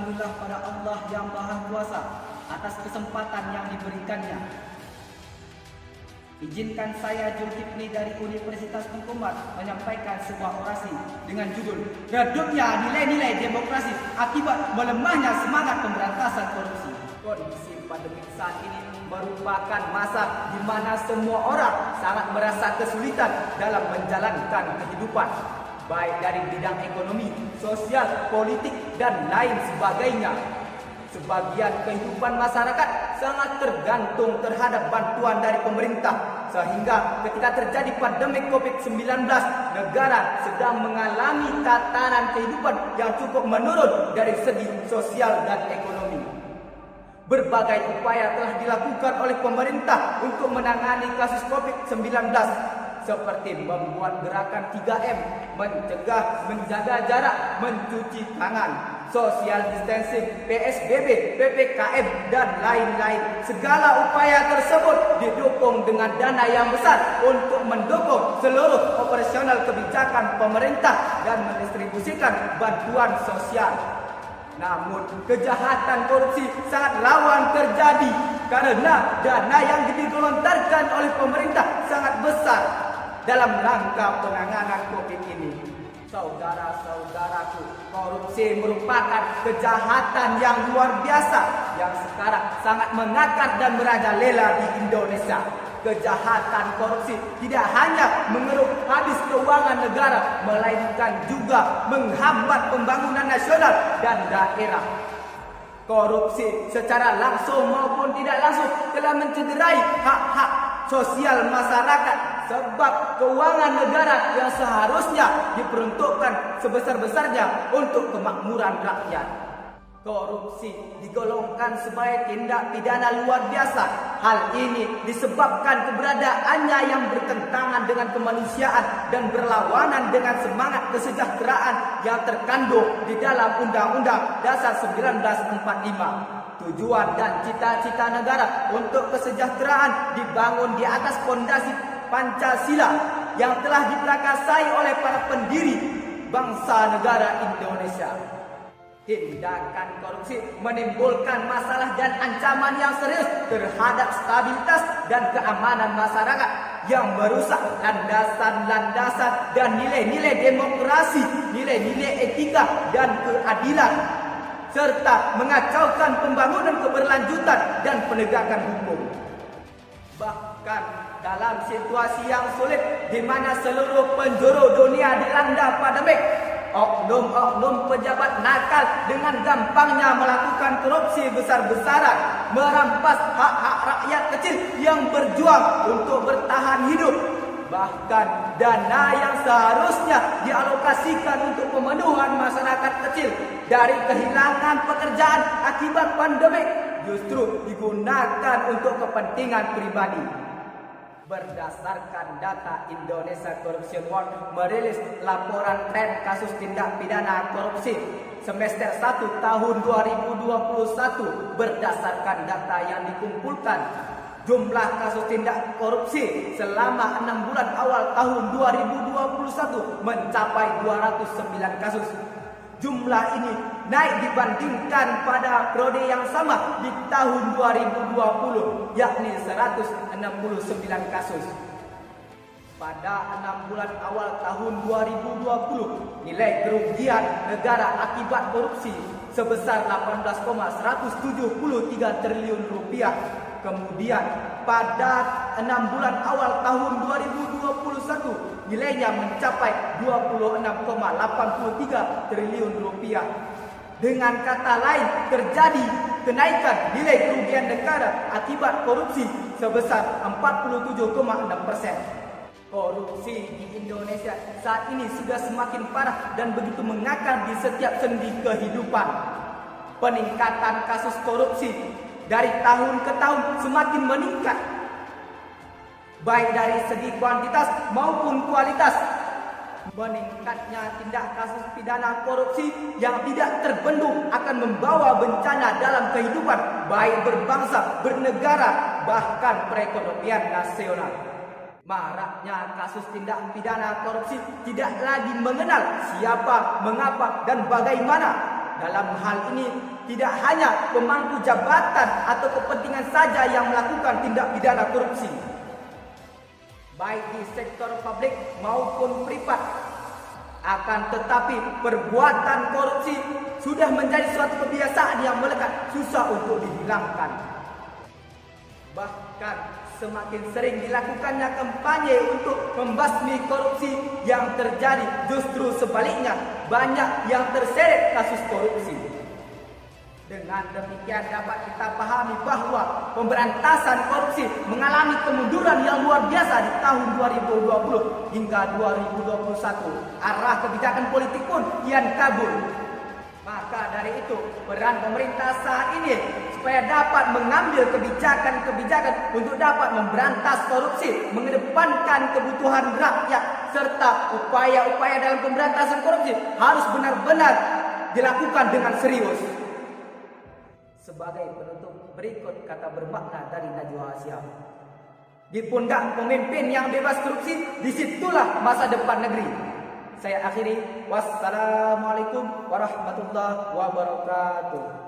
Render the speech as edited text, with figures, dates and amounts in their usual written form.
Alhamdulillah pada Allah yang Maha Kuasa atas kesempatan yang diberikannya. Izinkan saya Zulkifli dari Universitas Hukumat menyampaikan sebuah orasi dengan judul "Redupnya Nilai-Nilai Demokrasi Akibat Melemahnya Semangat Pemberantasan Korupsi". Kondisi pandemik saat ini merupakan masa di mana semua orang sangat merasa kesulitan dalam menjalankan kehidupan, baik dari bidang ekonomi, sosial, politik, dan lain sebagainya. Sebagian kehidupan masyarakat sangat tergantung terhadap bantuan dari pemerintah, sehingga ketika terjadi pandemi COVID-19, negara sedang mengalami tatanan kehidupan yang cukup menurun dari segi sosial dan ekonomi. Berbagai upaya telah dilakukan oleh pemerintah untuk menangani kasus COVID-19, seperti membuat gerakan 3M, mencegah, menjaga jarak, mencuci tangan, social distancing, PSBB, PPKM, dan lain-lain. Segala upaya tersebut didukung dengan dana yang besar untuk mendukung seluruh operasional kebijakan pemerintah dan mendistribusikan bantuan sosial. Namun, kejahatan korupsi sangat rawan terjadi karena dana yang digelontorkan oleh pemerintah sangat besar dalam rangka penanganan COVID ini. Saudara-saudaraku, korupsi merupakan kejahatan yang luar biasa yang sekarang sangat mengakar dan merajalela di Indonesia. Kejahatan korupsi tidak hanya mengeruk habis keuangan negara, melainkan juga menghambat pembangunan nasional dan daerah. Korupsi secara langsung maupun tidak langsung telah mencederai hak-hak sosial masyarakat, sebab keuangan negara yang seharusnya diperuntukkan sebesar-besarnya untuk kemakmuran rakyat. Korupsi digolongkan sebagai tindak pidana luar biasa. Hal ini disebabkan keberadaannya yang bertentangan dengan kemanusiaan dan berlawanan dengan semangat kesejahteraan yang terkandung di dalam Undang-Undang Dasar 1945. Tujuan dan cita-cita negara untuk kesejahteraan dibangun di atas fondasi Pancasila yang telah diprakarsai oleh para pendiri bangsa negara Indonesia. Tindakan korupsi menimbulkan masalah dan ancaman yang serius terhadap stabilitas dan keamanan masyarakat, yang merusak landasan-landasan dan nilai-nilai demokrasi, nilai-nilai etika dan keadilan, serta mengacaukan pembangunan keberlanjutan dan penegakan hukum. Bahkan dalam situasi yang sulit di mana seluruh penjuru dunia dilanda pandemik, oknum-oknum pejabat nakal dengan gampangnya melakukan korupsi besar-besaran, merampas hak-hak rakyat kecil yang berjuang untuk bertahan hidup. Bahkan dana yang seharusnya dialokasikan untuk pemenuhan masyarakat kecil dari kehilangan pekerjaan akibat pandemik justru digunakan untuk kepentingan pribadi. Berdasarkan data Indonesia Corruption Watch merilis laporan tren kasus tindak pidana korupsi semester 1 tahun 2021. Berdasarkan data yang dikumpulkan, jumlah kasus tindak korupsi selama 6 bulan awal tahun 2021 mencapai 209 kasus. Jumlah ini naik dibandingkan pada periode yang sama di tahun 2020, yakni 169 kasus. Pada 6 bulan awal tahun 2020, nilai kerugian negara akibat korupsi sebesar 18,173 triliun rupiah. Kemudian pada 6 bulan awal tahun 2021, nilainya mencapai 26,83 triliun rupiah. Dengan kata lain, terjadi kenaikan nilai kerugian negara akibat korupsi sebesar 47,6%. Korupsi di Indonesia saat ini sudah semakin parah dan begitu mengakar di setiap sendi kehidupan. Peningkatan kasus korupsi dari tahun ke tahun semakin meningkat, baik dari segi kuantitas maupun kualitas. Meningkatnya tindak kasus pidana korupsi yang tidak terbendung akan membawa bencana dalam kehidupan baik berbangsa, bernegara, bahkan perekonomian nasional. Maraknya kasus tindak pidana korupsi tidak lagi mengenal siapa, mengapa, dan bagaimana. Dalam hal ini, tidak hanya pemangku jabatan atau kepentingan saja yang melakukan tindak pidana korupsi. Baik di sektor publik maupun privat. Akan tetapi perbuatan korupsi sudah menjadi suatu kebiasaan yang melekat, susah untuk dihilangkan. Bahkan semakin sering dilakukannya kampanye untuk membasmi korupsi yang terjadi, justru sebaliknya banyak yang terseret kasus korupsi. Dengan demikian dapat kita pahami bahwa pemberantasan korupsi mengalami kemunduran yang luar biasa di tahun 2020 hingga 2021. Arah kebijakan politik pun kian kabur. Maka dari itu peran pemerintah saat ini supaya dapat mengambil kebijakan-kebijakan untuk dapat memberantas korupsi, mengedepankan kebutuhan rakyat serta upaya-upaya dalam pemberantasan korupsi harus benar-benar dilakukan dengan serius. Sebagai penutup, berikut kata bermakna dari Najwa Shihab. Di pundak pemimpin yang bebas korupsi, disitulah masa depan negeri. Saya akhiri. Wassalamualaikum warahmatullahi wabarakatuh.